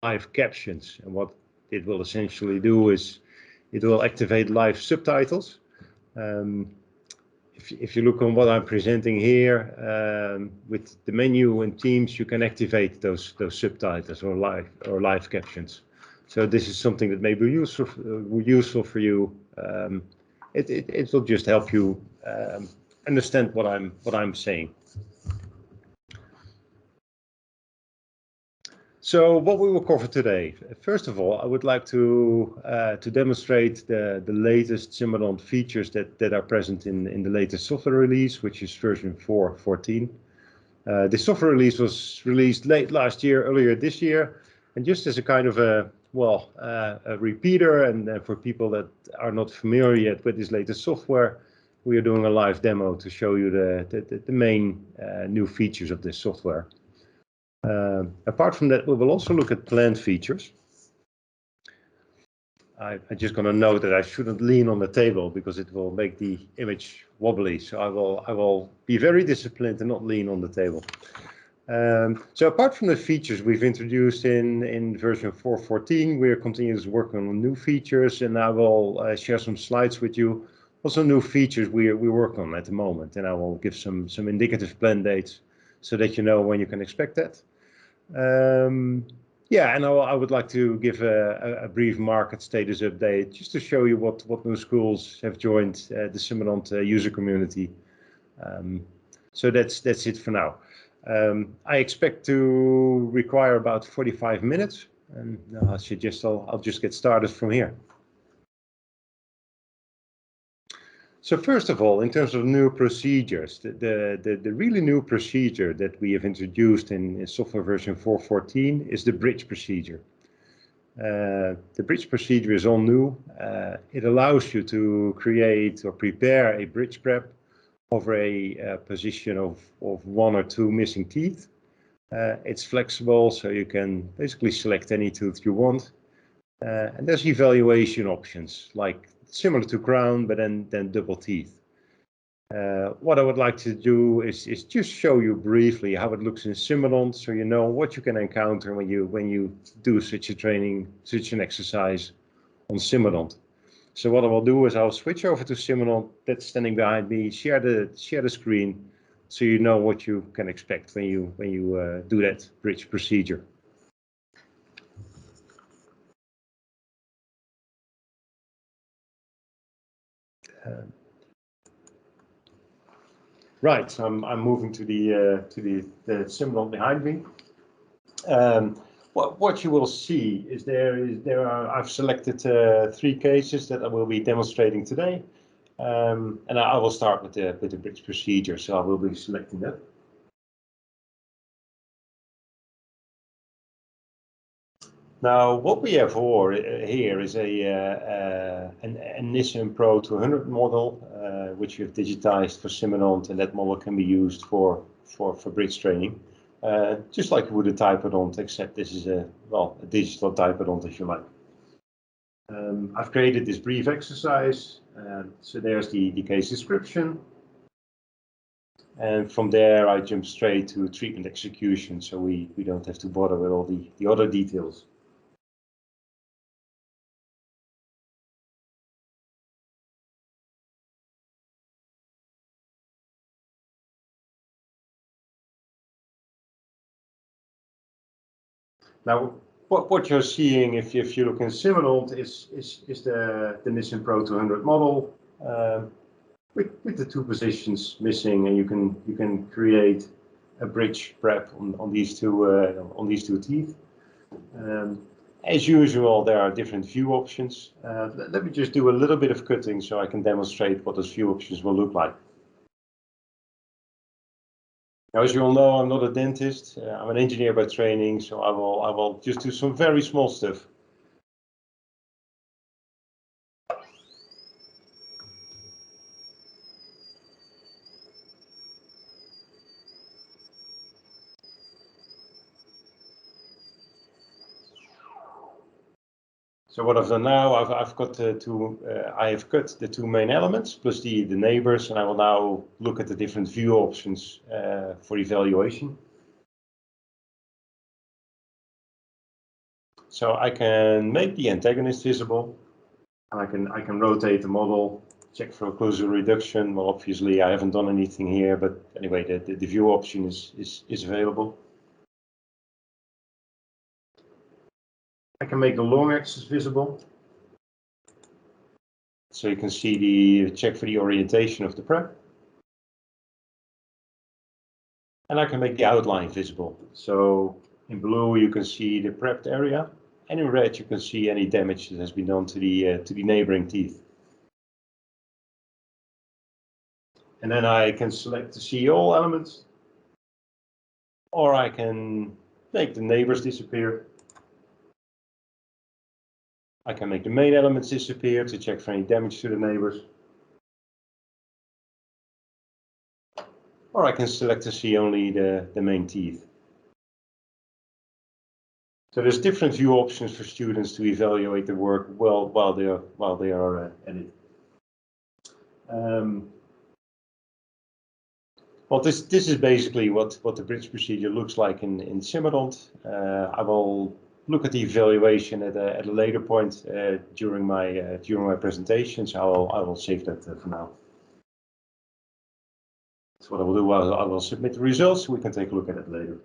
live captions. And what it will essentially do is it will activate live subtitles. If you look on what I'm presenting here, with the menu in Teams, you can activate those subtitles or live captions. So this is something that may be useful for you. It will just help you understand what I'm saying. So what we will cover today. First of all, I would like to demonstrate the latest Simodont features that are present in the latest software release, which is version 4.14. The software release was released late last year, earlier this year, and just as a kind of a repeater, and for people that are not familiar yet with this latest software, we are doing a live demo to show you the main new features of this software. Apart from that, we will also look at planned features. I'm just going to note that I shouldn't lean on the table because it will make the image wobbly. So I will be very disciplined and not lean on the table. So apart from the features we've introduced in version 4.14, we are continuously working on new features, and I will share some slides with you. Also new features we work on at the moment, and I will give some indicative plan dates so that you know when you can expect that. Yeah, and I would like to give a brief market status update just to show you what new schools have joined the Simodont user community. So that's it for now. I expect to require about 45 minutes, and I suggest I'll just get started from here. So first of all, in terms of new procedures, the really new procedure that we have introduced in software version 4.14 is the bridge procedure. The bridge procedure is all new. It allows you to create or prepare a bridge prep over a position of 1 or 2 missing teeth. It's flexible, so you can basically select any tooth you want. And there's evaluation options, like similar to crown, but then double teeth. What I would like to do is just show you briefly how it looks in Simodont, so you know what you can encounter when you do such an exercise on Simodont. So what I will do is I'll switch over to Simodont that's standing behind me, share the screen, so you know what you can expect when you do that bridge procedure. Right, so I'm moving to the Simodont behind me. What you will see is I've selected 3 cases that I will be demonstrating today, and I will start with the bridge procedure. So I will be selecting that. Now, what we have here is a Nissin Pro 200 model, which we have digitized for Simodont, and that model can be used for bridge training, just like you would a typodont, except this is a digital typodont, if you like. I've created this brief exercise, so there's the case description, and from there I jump straight to treatment execution, so we don't have to bother with all the other details. Now, what you're seeing, if you look in Simodont, is the Nissin Pro 200 model with the 2 positions missing, and you can create a bridge prep on these two teeth. As usual, there are different view options. Let me just do a little bit of cutting so I can demonstrate what those view options will look like. Now, as you all know, I'm not a dentist. I'm an engineer by training, so I will just do some very small stuff. So what I've done now, I've got I have cut the 2 main elements plus the neighbors, and I will now look at the different view options for evaluation. So I can make the antagonist visible. I can rotate the model, check for occlusal reduction. Well, obviously I haven't done anything here, but anyway, the view option is available. I can make the long axis visible. So you can see the check for the orientation of the prep. And I can make the outline visible. So in blue you can see the prepped area, and in red you can see any damage that has been done to the neighboring teeth. And then I can select to see all elements, or I can make the neighbors disappear. I can make the main elements disappear to check for any damage to the neighbors. Or I can select to see only the main teeth. So there's different view options for students to evaluate the work while they are at it. Well, this is basically what the bridge procedure looks like in Simodont. I will look at the evaluation at a later point during my presentation, so I will save that for now. So what I will do, I will submit the results so we can take a look at it later.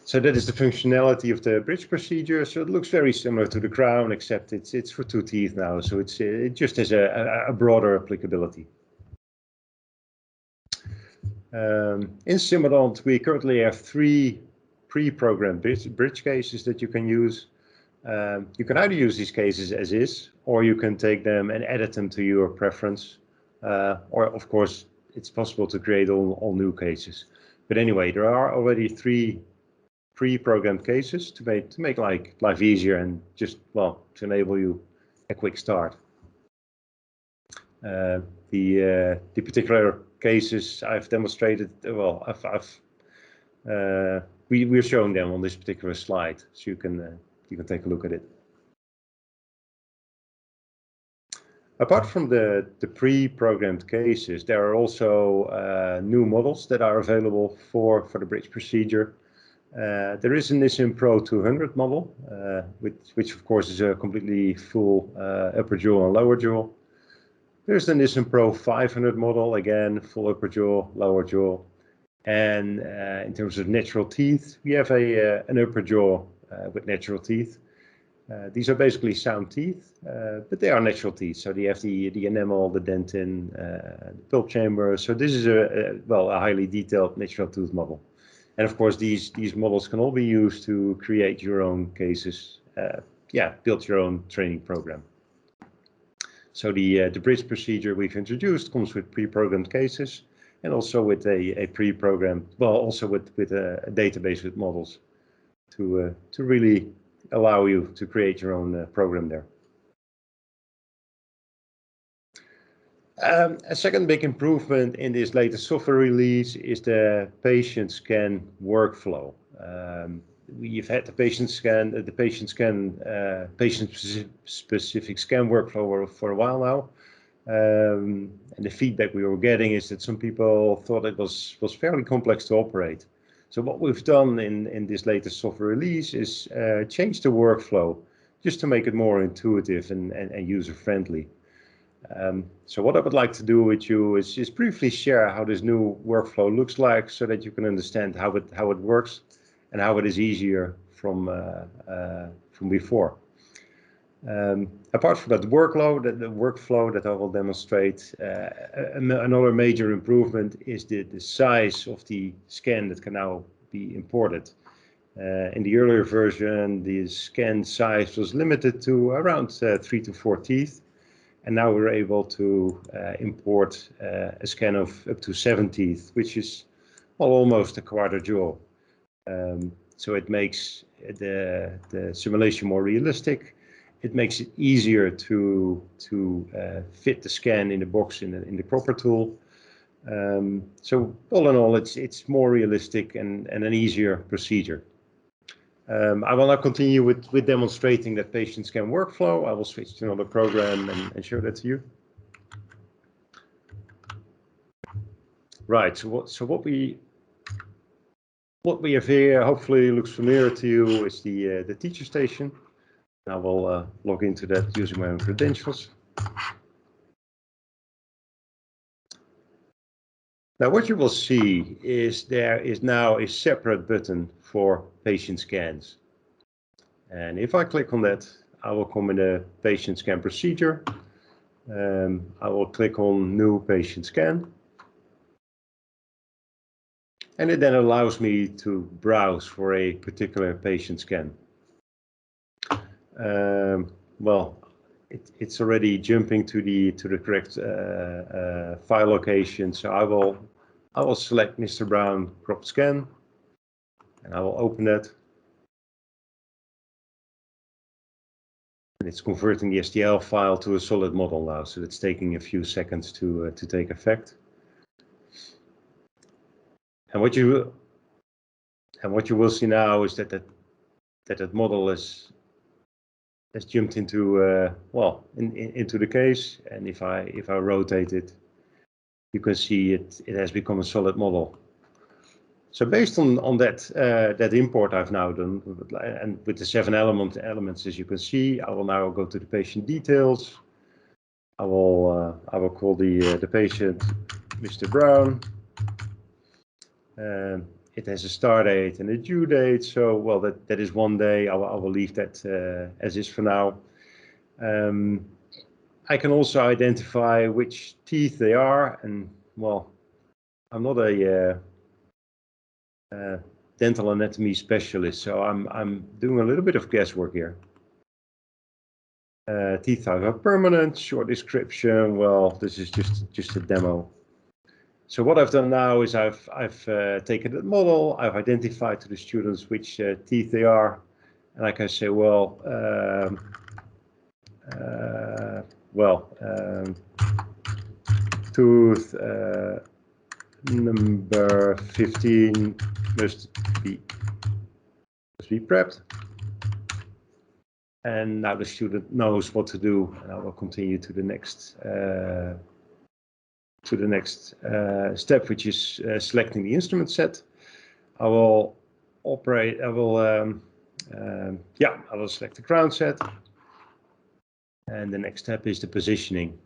So that is the functionality of the bridge procedure. So it looks very similar to the crown, except it's for 2 teeth now. So it just has a broader applicability. In Simodont, we currently have 3 pre-programmed bridge cases that you can use. You can either use these cases as is, or you can take them and edit them to your preference. Or of course, it's possible to create all new cases. But anyway, there are already 3 pre-programmed cases to make life easier and just, well, to enable you a quick start. The particular cases I've demonstrated, well, we're showing them on this particular slide, so you can take a look at it. Apart from the pre-programmed cases, there are also new models that are available for the bridge procedure. There is a Nissin Pro 200 model, which of course is a completely full upper jaw and lower jaw. There's the Nissin Pro 500 model, again, full upper jaw, lower jaw. And in terms of natural teeth, we have an upper jaw with natural teeth. These are basically sound teeth, but they are natural teeth. So they have the enamel, the dentin, the pulp chamber. So this is a highly detailed natural tooth model. And of course, these models can all be used to create your own cases. Build your own training program. So the bridge procedure we've introduced comes with pre-programmed cases, and also with a pre-programmed, well, also with a database with models to really allow you to create your own program there. A second big improvement in this latest software release is the patient scan workflow. We've had the patient-specific scan workflow for a while now. And the feedback we were getting is that some people thought it was fairly complex to operate. So what we've done in this latest software release is change the workflow just to make it more intuitive and user-friendly. So what I would like to do with you is just briefly share how this new workflow looks like, so that you can understand how it works and how it is easier from before. Apart from that workflow that I will demonstrate, another major improvement is the size of the scan that can now be imported. In the earlier version, the scan size was limited to around 3 to 4 teeth. And now we're able to import a scan of up to 7 teeth, which is, well, almost a quarter jaw. So it makes the simulation more realistic. It makes it easier to fit the scan in the box in the proper tool. So all in all, it's more realistic and an easier procedure. I will now continue with demonstrating that patient scan workflow. I will switch to another program and show that to you. Right, so what we have here hopefully looks familiar to you is the teacher station. I will log into that using my own credentials. Now what you will see is there is now a separate button for patient scans. And if I click on that, I will come in the patient scan procedure. I will click on new patient scan. And it then allows me to browse for a particular patient scan. Well, it's already jumping to the correct file location, so I will select Mr. Brown crop scan, and I will open that. And it's converting the Sdl file to a solid model now, so it's taking a few seconds to take effect. And what you will see now is that model has jumped into well into the case, and if I rotate it, you can see it has become a solid model. So based on that import I've now done, and with the 7 elements as you can see, I will now go to the patient details. I will call the patient Mr. Brown. It has a start date and a due date, so well that is 1 day. I will leave that as is for now. I can also identify which teeth they are, and well, I'm not a dental anatomy specialist, so I'm doing a little bit of guesswork here. Teeth type are permanent, short description. Well, this is just a demo. So what I've done now is I've taken the model, I've identified to the students which teeth they are, and I can say, well, tooth number 15 must be prepped. And now the student knows what to do, and I will continue to the next step, which is selecting the instrument set. I will select the crown set, and the next step is the positioning.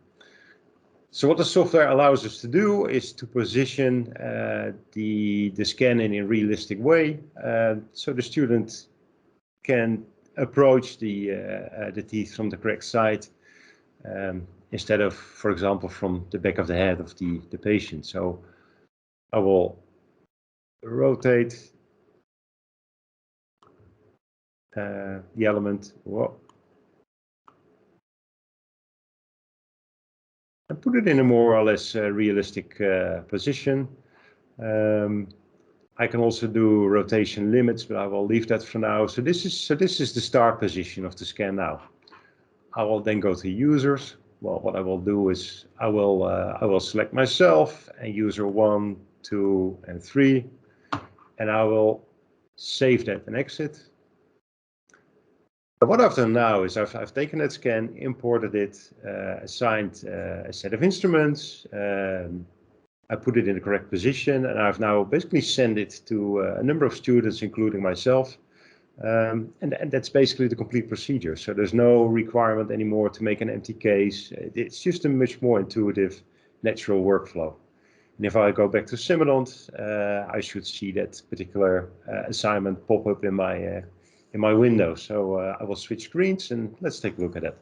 So what the software allows us to do is to position the scan in a realistic way, so the student can approach the teeth from the correct side, instead of, for example, from the back of the head of the patient. So I will rotate the element and put it in a more or less realistic position. I can also do rotation limits, but I will leave that for now. So this is the start position of the scan now. I will then go to users. Well, what I will do is I will select myself and user 1, 2, and 3, and I will save that and exit. But what I've done now is I've taken that scan, imported it, assigned a set of instruments. I put it in the correct position, and I've now basically sent it to a number of students, including myself. And that's basically the complete procedure. So there's no requirement anymore to make an empty case. It's just a much more intuitive, natural workflow. And if I go back to Simodont, I should see that particular assignment pop up in my window. So I will switch screens and let's take a look at that.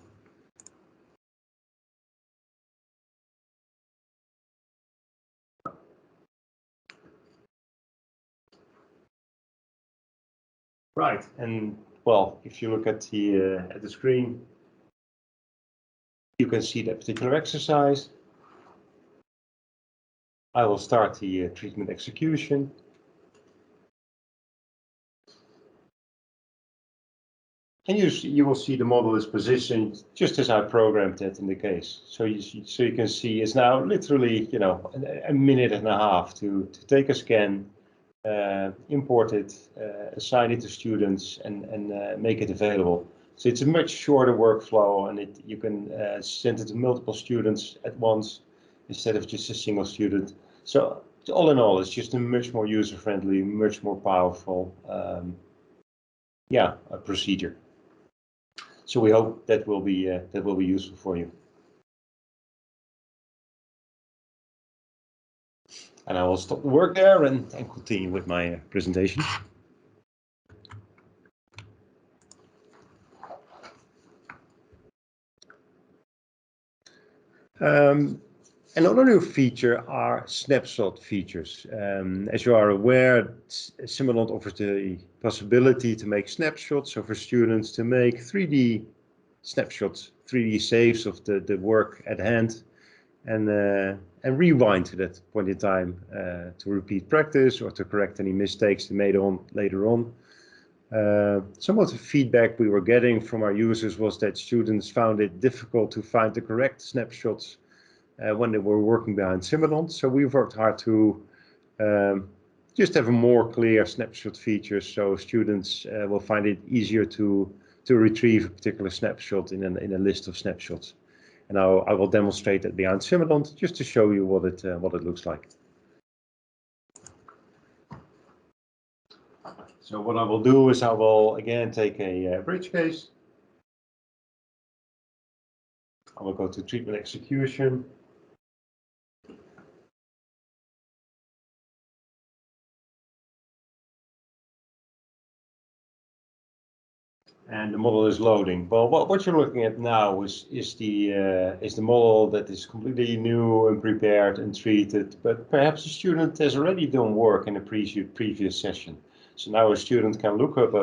Right, and well, if you look at the screen, you can see that particular exercise. I will start the treatment execution. And you will see the model is positioned just as I programmed it in the case. So you can see it's now literally, you know, a minute and a half to take a scan, import it, assign it to students, and make it available. So it's a much shorter workflow, and you can send it to multiple students at once instead of just a single student. So all in all, it's just a much more user-friendly, much more powerful, a procedure. So we hope that will be useful for you. And I will stop the work there and continue with my presentation. Another new feature are snapshot features. As you are aware, Simodont offers the possibility to make snapshots, so for students to make 3D snapshots, 3D saves of the work at hand, and rewind to that point in time to repeat practice or to correct any mistakes they made later on. Some of the feedback we were getting from our users was that students found it difficult to find the correct snapshots when they were working behind Simodont. So we've worked hard to just have a more clear snapshot feature, so students will find it easier to retrieve a particular snapshot in a list of snapshots. And I will demonstrate that behind Simodont just to show you what it looks like. So what I will do is I will again take a bridge case. I will go to treatment execution. And the model is loading. Well, what you're looking at now is the model that is completely new and prepared and treated, but perhaps the student has already done work in a previous session. So now a student can look up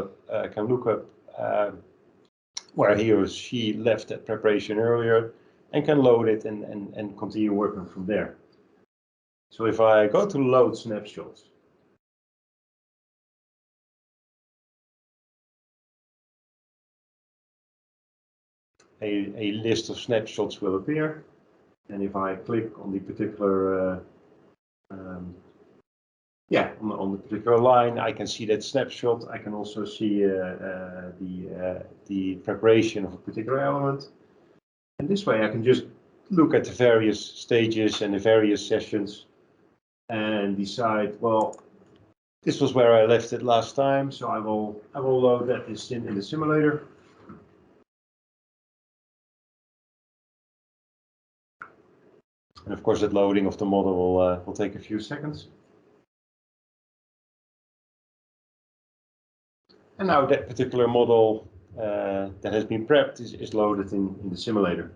where he or she left that preparation earlier and can load it and continue working from there. So if I go to load snapshots, a list of snapshots will appear, and if I click on the particular on the particular line, I can see that snapshot. I can also see the preparation of a particular element, and this way I can just look at the various stages and the various sessions and decide, well, this was where I left it last time, so I will load that in the simulator. And of course, that loading of the model will take a few seconds. And now that particular model that has been prepped is loaded in the simulator.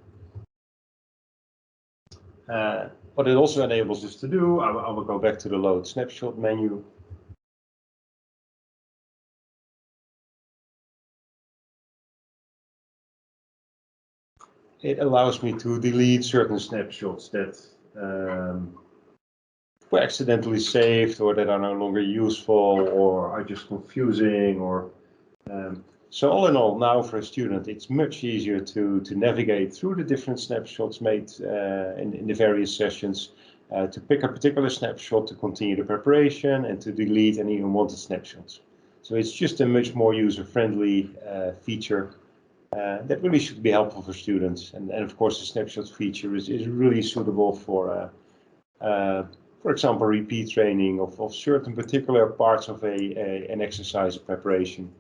What it also enables us to do, I will go back to the load snapshot menu. It allows me to delete certain snapshots that were accidentally saved or that are no longer useful or are just confusing. So all in all, now for a student, it's much easier to navigate through the different snapshots made in the various sessions, to pick a particular snapshot to continue the preparation and to delete any unwanted snapshots. So it's just a much more user-friendly feature that really should be helpful for students. And of course, the snapshot feature is really suitable for example, repeat training of certain particular parts of an exercise preparation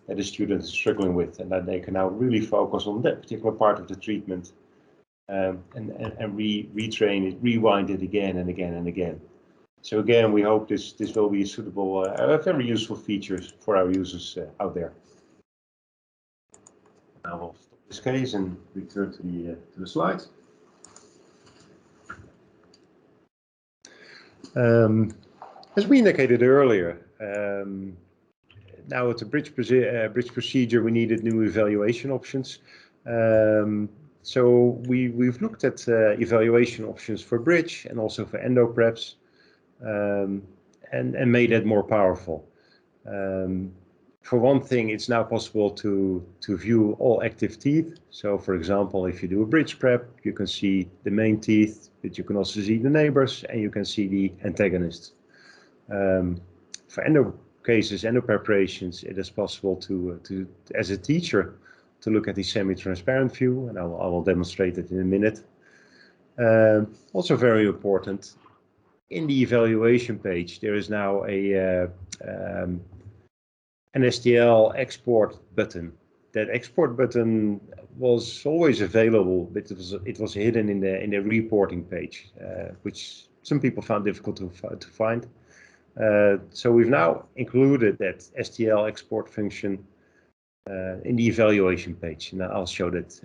that a student is struggling with, and that they can now really focus on that particular part of the treatment and retrain it, rewind it again and again and again. So again, we hope this will be suitable, very useful features for our users out there. I will stop this case and return to the slides. As we indicated earlier, now at the bridge procedure, we needed new evaluation options. So we've looked at evaluation options for bridge and also for endo preps, and made it more powerful. For one thing, it's now possible to view all active teeth. So for example, if you do a bridge prep, you can see the main teeth, but you can also see the neighbors and you can see the antagonists. For endo cases, endo preparations, it is possible to as a teacher, to look at the semi-transparent view, and I will demonstrate it in a minute. Also very important, in the evaluation page, there is now an Sdl Export Button. That export button was always available, but it was hidden in the reporting page, which some people found difficult to find. So we've now included that Sdl export function in the evaluation page, and I'll show that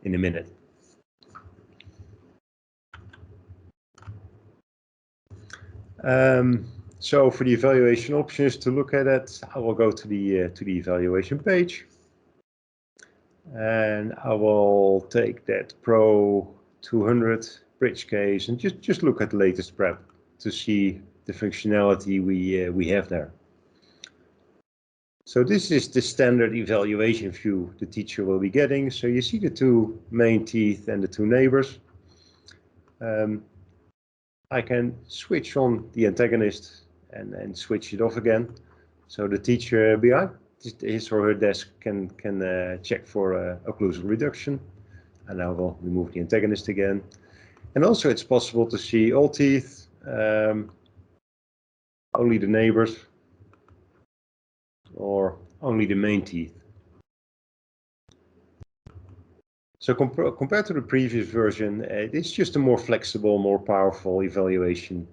in a minute. So for the evaluation options, to look at it, I will go to the evaluation page, and I will take that Pro 200 bridge case and just look at the latest prep to see the functionality we have there. So this is the standard evaluation view the teacher will be getting. So you see the two main teeth and the two neighbors. I can switch on the antagonist and switch it off again. So the teacher behind his or her desk can check for occlusal reduction. And I will remove the antagonist again. And also it's possible to see all teeth, only the neighbors, or only the main teeth. So compared to the previous version, it's just a more flexible, more powerful evaluation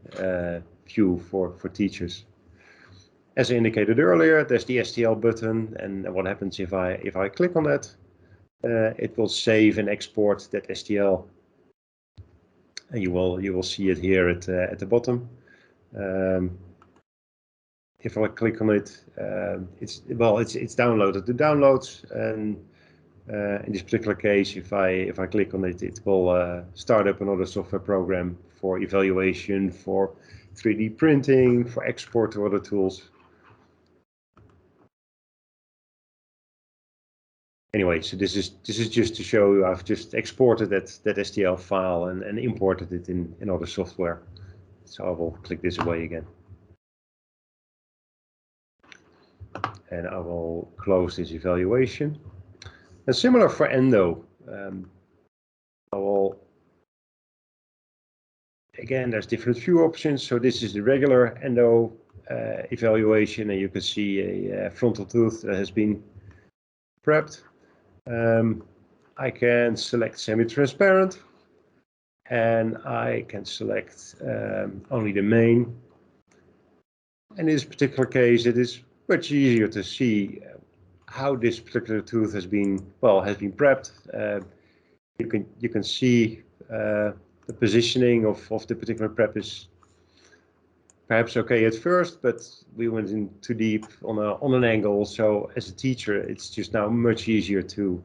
view for teachers. As I indicated earlier, there's the Sdl button, and what happens if I click on that, it will save and export that Sdl, and you will see it here at the bottom. If I click on it, it's downloaded to downloads, and in this particular case, if I click on it, it will start up another software program for evaluation, for 3D printing, for export to other tools. Anyway, so this is just to show you I've just exported that Sdl file and imported it in other software. So I will click this away again. And I will close this evaluation. And similar for endo, I will, again, there's different view options. So this is the regular endo evaluation, and you can see a frontal tooth that has been prepped. I can select semi-transparent, and I can select only the main. And in this particular case, it is much easier to see how this particular tooth has been prepped. You can see the positioning of the particular prep is perhaps okay at first, but we went in too deep on an angle. So as a teacher, it's just now much easier to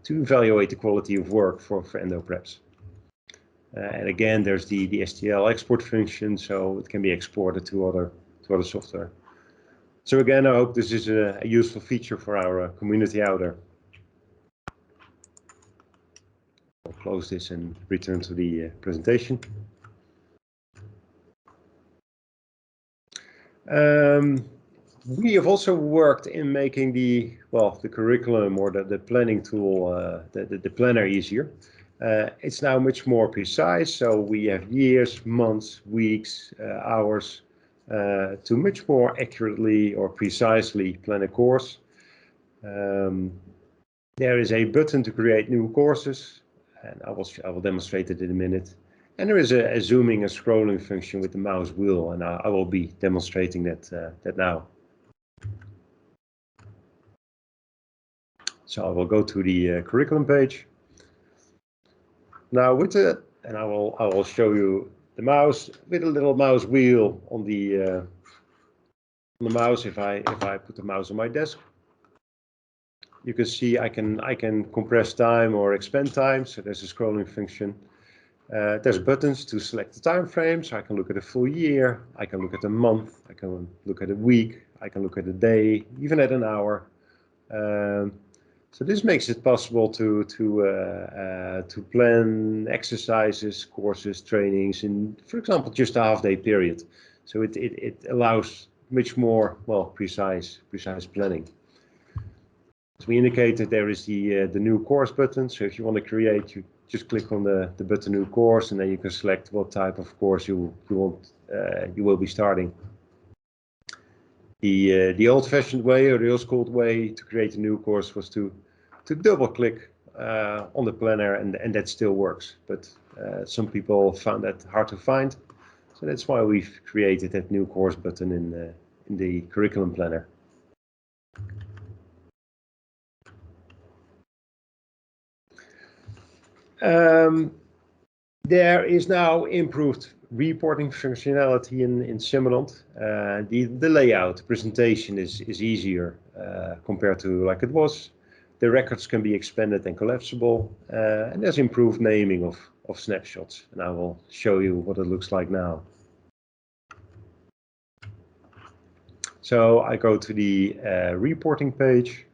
evaluate the quality of work for endo preps. And again, there's the Sdl export function, so it can be exported to other software. So again, I hope this is a useful feature for our community out there. I'll close this and return to the presentation. We have also worked in making the curriculum or the planning tool, the planner easier. It's now much more precise, so we have years, months, weeks, hours to much more accurately or precisely plan a course. There is a button to create new courses, and I will demonstrate it in a minute. And there is a zooming and scrolling function with the mouse wheel, and I will be demonstrating that now. So I will go to the curriculum page. Now with it, and I will show you the mouse with a little mouse wheel on the mouse. If I put the mouse on my desk, you can see I can compress time or expand time. So there's a scrolling function. There's buttons to select the time frame, so I can look at a full year, I can look at a month, I can look at a week, I can look at a day, even at an hour. So this makes it possible to plan exercises, courses, trainings in, for example, just a half-day period. So it allows much more, well, precise planning. As we indicated, there is the new course button. So if you want to create, you just click on the button new course, and then you can select what type of course you will be starting. The old-fashioned way, or the old-school way to create a new course was to double-click on the planner, and that still works. But some people found that hard to find, so that's why we've created that new course button in the curriculum planner. There is now improved reporting functionality in Simodont. The layout, the presentation is easier compared to like it was. The records can be expanded and collapsible, and there's improved naming of snapshots. And I will show you what it looks like now. So I go to the reporting page.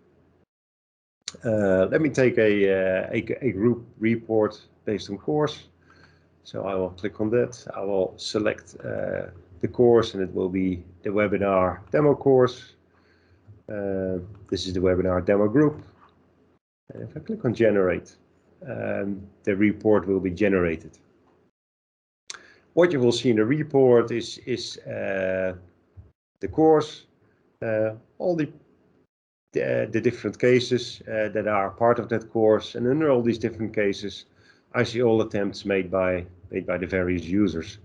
Let me take a group report based on course. So I will click on that. I will select the course, and it will be the webinar demo course. This is the webinar demo group. And if I click on generate, the report will be generated. What you will see in the report is the course, all the different cases that are part of that course, and under all these different cases, I see all attempts made by the various users.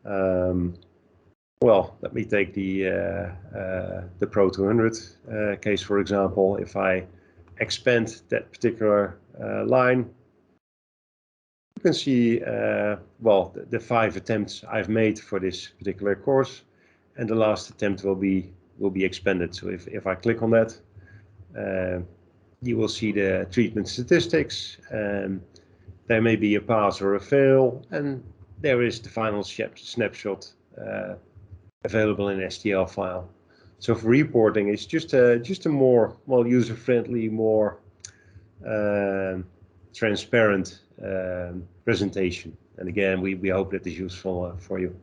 Well, let me take the Pro 200 case, for example. If I expand that particular line, you can see well, the 5 attempts I've made for this particular course, and the last attempt will be expanded. So if I click on that, you will see the treatment statistics. There may be a pass or a fail, and there is the final snapshot available in STL file. So for reporting, it's just a more, well, user-friendly, more transparent presentation. And again, we hope that is useful for you.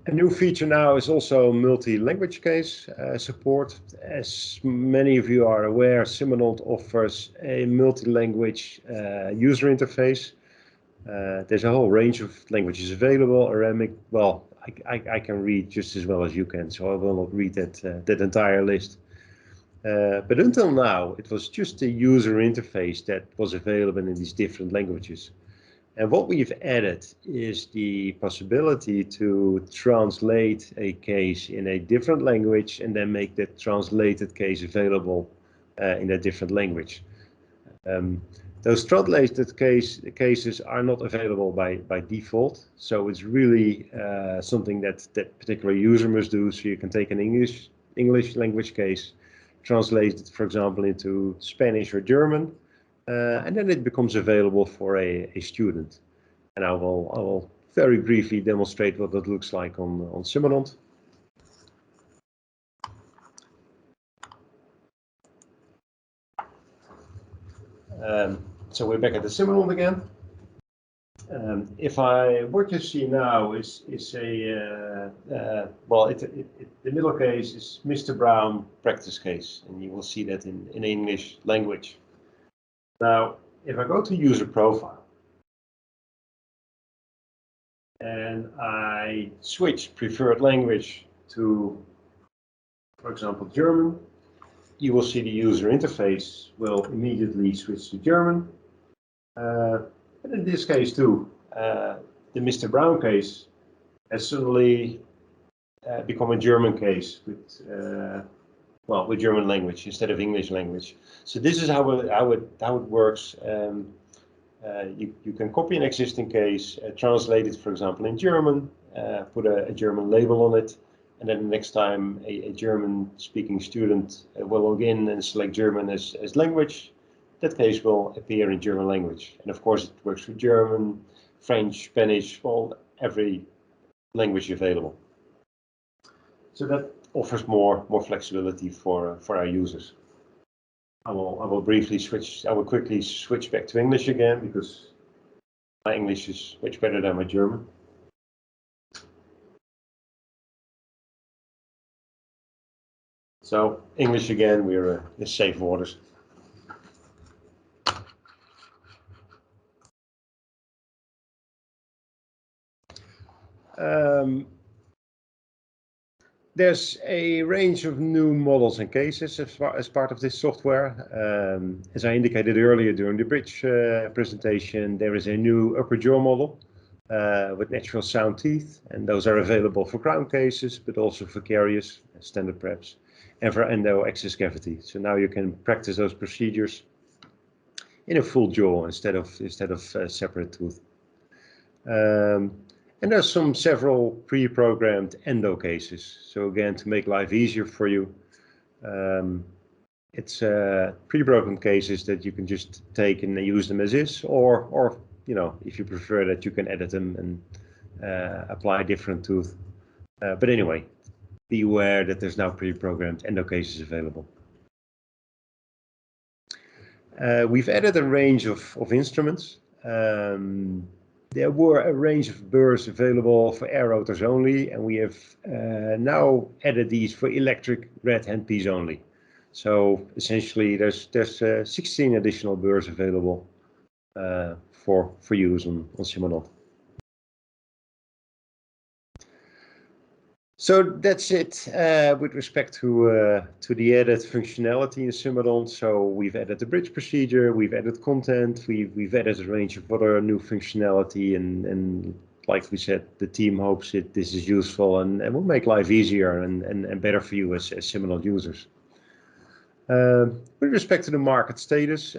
A new feature now is also multi-language case support. As many of you are aware, Simodont offers a multi-language user interface. There's a whole range of languages available. Arabic, well, I can read just as well as you can, so I will not read that entire list. But until now, it was just a user interface that was available in these different languages. And what we've added is the possibility to translate a case in a different language and then make that translated case available in a different language. Those translated cases are not available by default, so it's really something that particular user must do. So you can take an English language case, translate it, for example, into Spanish or German, and then it becomes available for a student. And I will very briefly demonstrate what that looks like on Simodont. So we're back at the Simodont again. What you see now is a well, the middle case is Mr. Brown practice case, and you will see that in English language. Now, if I go to user profile and I switch preferred language to, for example, German, you will see the user interface will immediately switch to German. And in this case too, the Mr. Brown case has suddenly become a German case with well, with German language instead of English language. So this is how it works. You can copy an existing case, translate it, for example, in German, put a German label on it, and then the next time a German-speaking student will log in and select German as language, that case will appear in German language. And of course, it works for German, French, Spanish, well, every language available. So that offers more flexibility for our users. I will briefly switch. I will quickly switch back to English again because My English is much better than my German. So English again, we're in safe waters. There's a range of new models and cases as part of this software. As I indicated earlier during the bridge presentation, there is a new upper jaw model with natural sound teeth, and those are available for crown cases, but also for caries, standard preps, and for endo excess cavity. So now you can practice those procedures in a full jaw instead of separate tooth. And there's several pre-programmed endo cases. So again, to make life easier for you, it's pre-programmed cases that you can just take and use them as is, or you know, if you prefer that, you can edit them and apply different tooth. But anyway, be aware that there's now pre-programmed endo cases available. We've added a range of instruments. There were a range of burrs available for air rotors only, and we have now added these for electric red handpiece only. So essentially, there's 16 additional burrs available for use on Simodont. So that's it with respect to the added functionality in Simodont. So we've added the bridge procedure, we've added content, we've added a range of other new functionality, and like we said, the team hopes this is useful and will make life easier and better for you as Simodont users. With respect to the market status,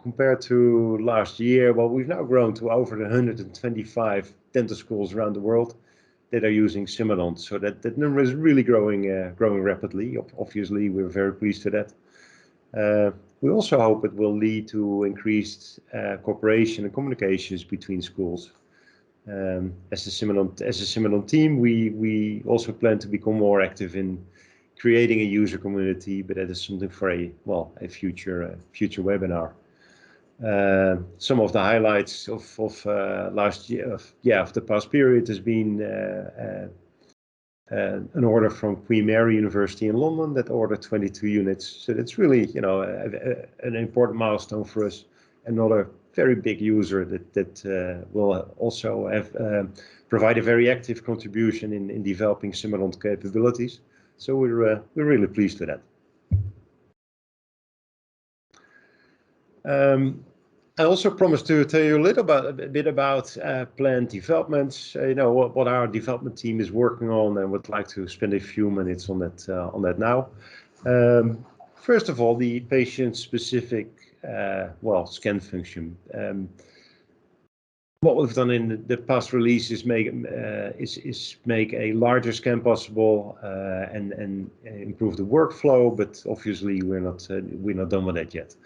compared to last year, well, we've now grown to over 125 dental schools around the world that are using Simodont. So that number is really growing rapidly. Obviously, we're very pleased with that. We also hope it will lead to increased cooperation and communications between schools. As a Simodont team, we also plan to become more active in creating a user community, but that is something for a future webinar. Some of the highlights of last year, of the past period, has been an order from Queen Mary University in London that ordered 22 units. So that's really, you know, an important milestone for us. Another very big user that will also have provide a very active contribution in developing Simodont capabilities. So we're really pleased with that. I also promised to tell you a bit about planned developments. You know what our development team is working on, and would like to spend a few minutes on that now. First of all, the patient-specific scan function. What we've done in the past release is make a larger scan possible and improve the workflow. But obviously, we're not done with that yet.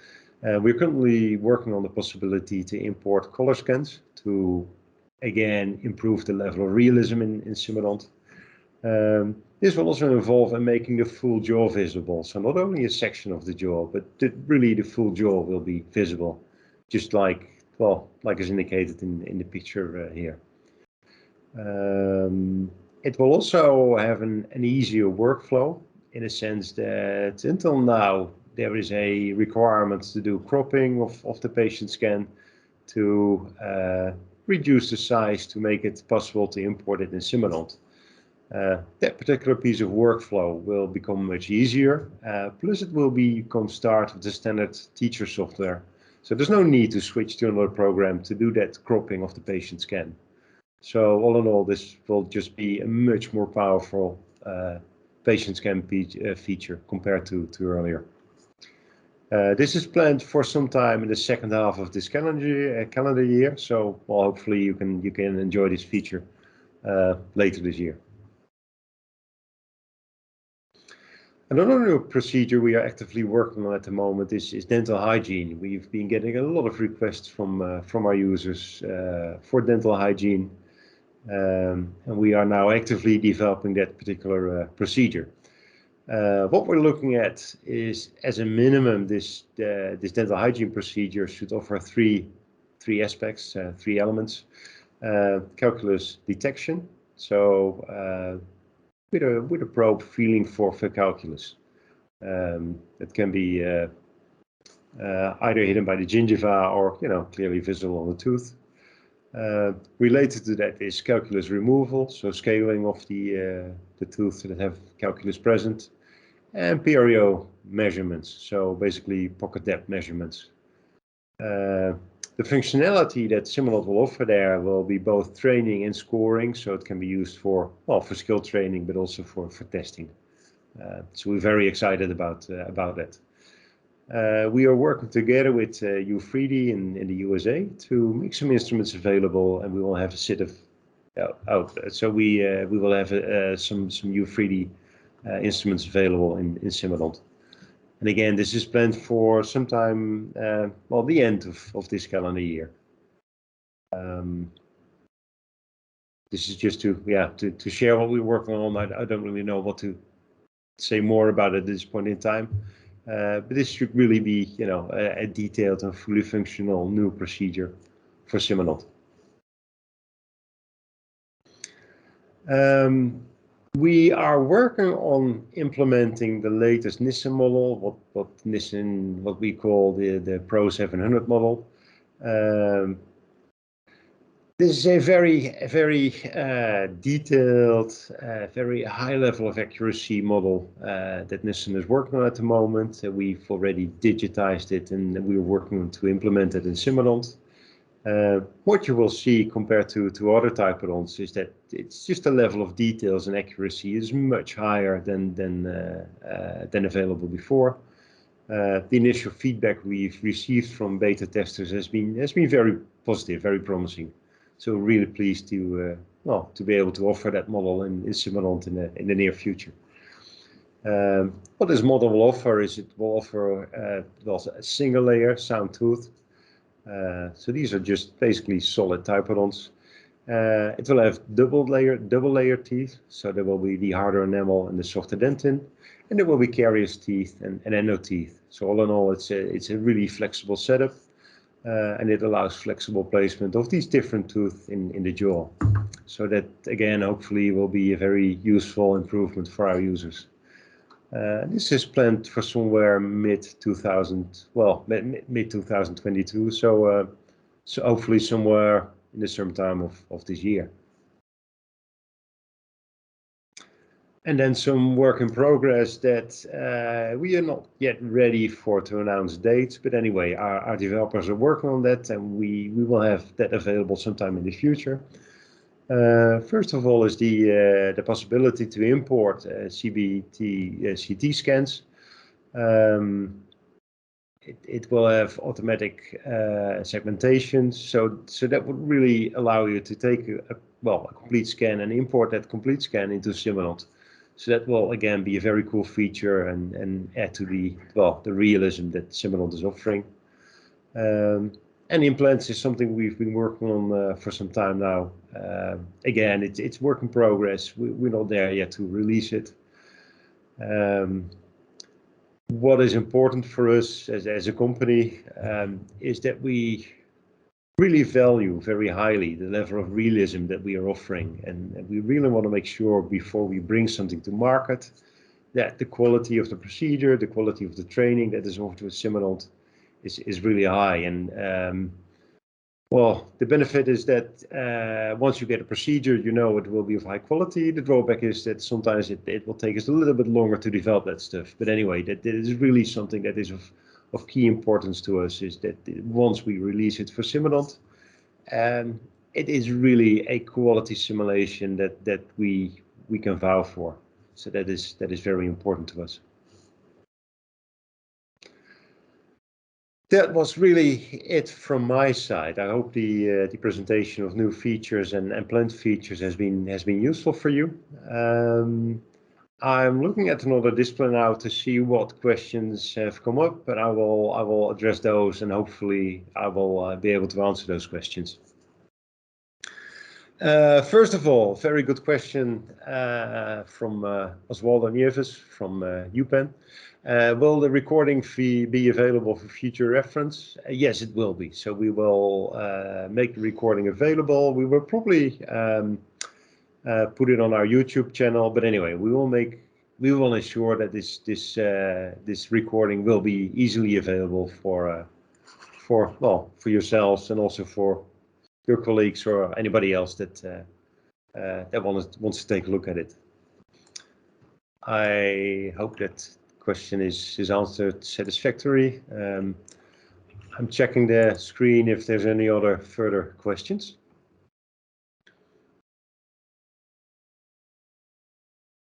We're currently working on the possibility to import color scans to, again, improve the level of realism in Simodont. This will also involve making the full jaw visible. So not only a section of the jaw, but really the full jaw will be visible, just like is indicated in the picture here. It will also have an easier workflow in a sense that until now, there is a requirement to do cropping of the patient scan to reduce the size to make it possible to import it in Simodont. That particular piece of workflow will become much easier, plus it will become part of the standard teacher software. So there's no need to switch to another program to do that cropping of the patient scan. So all in all, this will just be a much more powerful patient scan feature compared to earlier. This is planned for some time in the second half of this calendar year. So hopefully you can enjoy this feature later this year. Another new procedure we are actively working on at the moment is dental hygiene. We've been getting a lot of requests from our users for dental hygiene, and we are now actively developing that particular procedure. What we're looking at is, as a minimum, this dental hygiene procedure should offer three three aspects, three elements. Calculus detection, so with a probe feeling for calculus. It can be either hidden by the gingiva or clearly visible on the tooth. Related to that is calculus removal, so scaling of the tooth that have calculus present, and perio measurements, so basically pocket depth measurements. The functionality that Simodont will offer there will be both training and scoring, so it can be used for skill training, but also for testing. So we're very excited about that. We are working together with U3D in the USA to make some instruments available, and we will have a set of so we will have some U3D instruments available in Simodont. And again, this is planned for sometime, the end of this calendar year. This is just to share what we're working on. I don't really know what to say more about it at this point in time, but this should really be, a detailed and fully functional new procedure for Simodont. We are working on implementing the latest Nissin model, what we call the Pro 700 model. This is a very detailed, very high level of accuracy model that Nissin is working on at the moment. We've already digitized it, and we're working to implement it in Simodont. What you will see compared to other typodonts is that it's just a level of details and accuracy is much higher than available before. The initial feedback we've received from beta testers has been very positive, very promising. So really pleased to be able to offer that model in Simodont in the near future. What this model will offer is it will offer a single layer sound tooth. So these are just basically solid typodonts. It will have double layer teeth, so there will be the harder enamel and the softer dentin, and there will be caries teeth and endo teeth. So all in all, it's a really flexible setup, and it allows flexible placement of these different teeth in the jaw. So that again, hopefully, will be a very useful improvement for our users. This is planned for somewhere mid 2022. So hopefully somewhere in the summertime of this year. And then some work in progress that we are not yet ready to announce dates. But anyway, our developers are working on that, and we will have that available sometime in the future. First of all is the possibility to import CT scans. It will have automatic segmentation, so that would really allow you to take a complete scan and import that complete scan into Simodont. So that will again be a very cool feature and add to the realism that Simodont is offering. And implants is something we've been working on for some time now. Again, it's work in progress. We're not there yet to release it. What is important for us as a company is that we really value very highly the level of realism that we are offering, and we really want to make sure before we bring something to market that the quality of the procedure, the quality of the training that is offered with Simodont is really high. And the benefit is that once you get a procedure, it will be of high quality. The drawback is that sometimes it will take us a little bit longer to develop that stuff. But anyway, that is really something that is of key importance to us, is that once we release it for Simodont, it is really a quality simulation that we can vouch for. So that is very important to us. That was really it from my side. I hope the presentation of new features and planned features has been useful for you. I'm looking at another display now to see what questions have come up, but I will address those, and hopefully I will be able to answer those questions. First of all, very good question from Oswaldo Nieves from UPenn. Will the recording fee be available for future reference? Yes, it will be. So we will make the recording available. We will probably put it on our YouTube channel. But anyway, we will ensure that this recording will be easily available for yourselves and also for your colleagues or anybody else that wants to take a look at it. I hope that question is answered satisfactory. I'm checking the screen if there's any other further questions.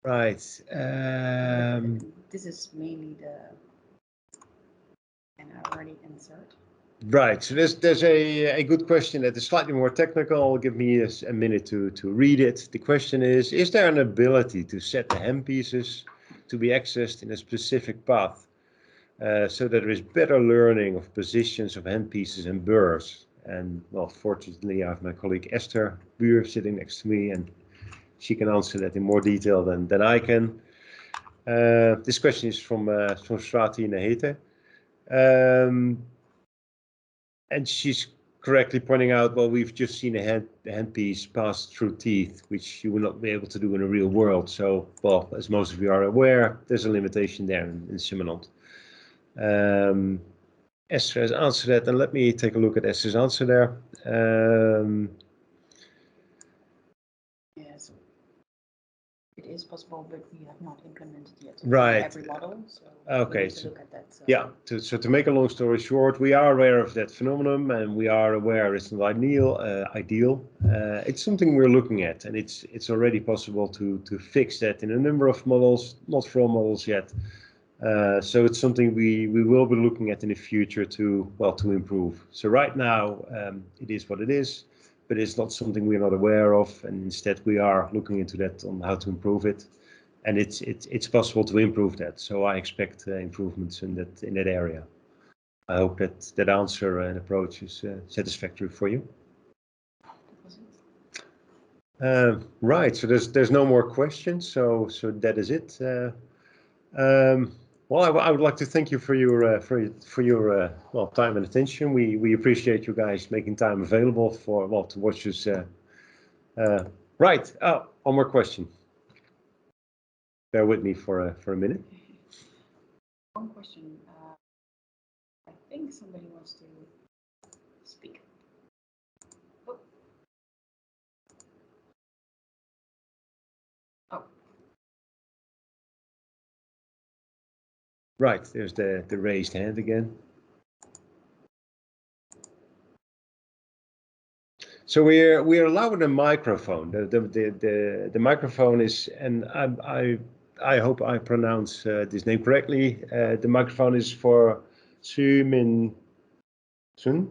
Right. This is mainly and I already insert. Right, so there's a good question that is slightly more technical. Give me a minute to read it. The question is there an ability to set the handpieces to be accessed in a specific path so that there is better learning of positions of handpieces and burrs? And well, fortunately, I have my colleague Esther Buur sitting next to me, and she can answer that in more detail than I can. This question is from Swati Nahete. And she's correctly pointing out, well, we've just seen a handpiece pass through teeth, which you will not be able to do in the real world. So, well, as most of you are aware, there's a limitation there in Simodont. Esther has answered that, and let me take a look at Esther's answer there. Yes, it is possible, but we have not implemented yet. Right. Every model. So okay. We need to look at that. Yeah. So to make a long story short, we are aware of that phenomenon, and we are aware it's not ideal. It's something we're looking at, and it's already possible to fix that in a number of models, not for all models yet. So it's something we will be looking at in the future to improve. So right now it is what it is, but it's not something we're not aware of, and instead we are looking into that on how to improve it. And it's possible to improve that. So I expect improvements in that area. I hope that answer and approach is satisfactory for you. Right. So there's no more questions. So that is it. Well, I would like to thank you for your time and attention. We appreciate you guys making time available to watch us. Right. Oh, one more question. Bear with me for a minute. One question. I think somebody wants to speak. Oh. Oh. Right. There's the raised hand again. So we're allowing a microphone. The microphone is, and I hope I pronounce this name correctly. The microphone is for Su-Min Sun.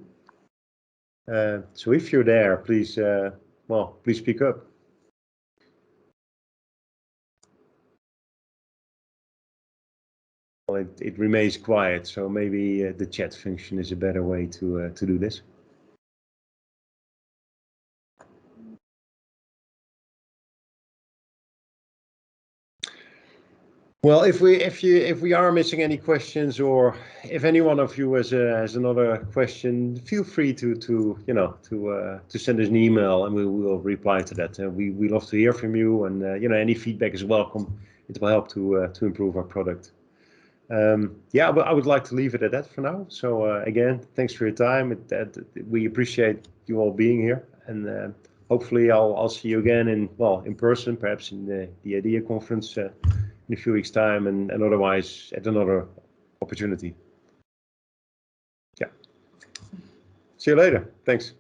So if you're there, please, please speak up. Well, it remains quiet, so maybe the chat function is a better way to do this. Well, if we are missing any questions, or if any one of you has another question, feel free to send us an email, and we will reply to that. We love to hear from you, and any feedback is welcome. It will help to improve our product. Yeah, but I would like to leave it at that for now. So again, thanks for your time. We appreciate you all being here, and hopefully I'll see you again in person, perhaps in the IDEA conference. In a few weeks' time, and otherwise at another opportunity. Yeah. See you later. Thanks.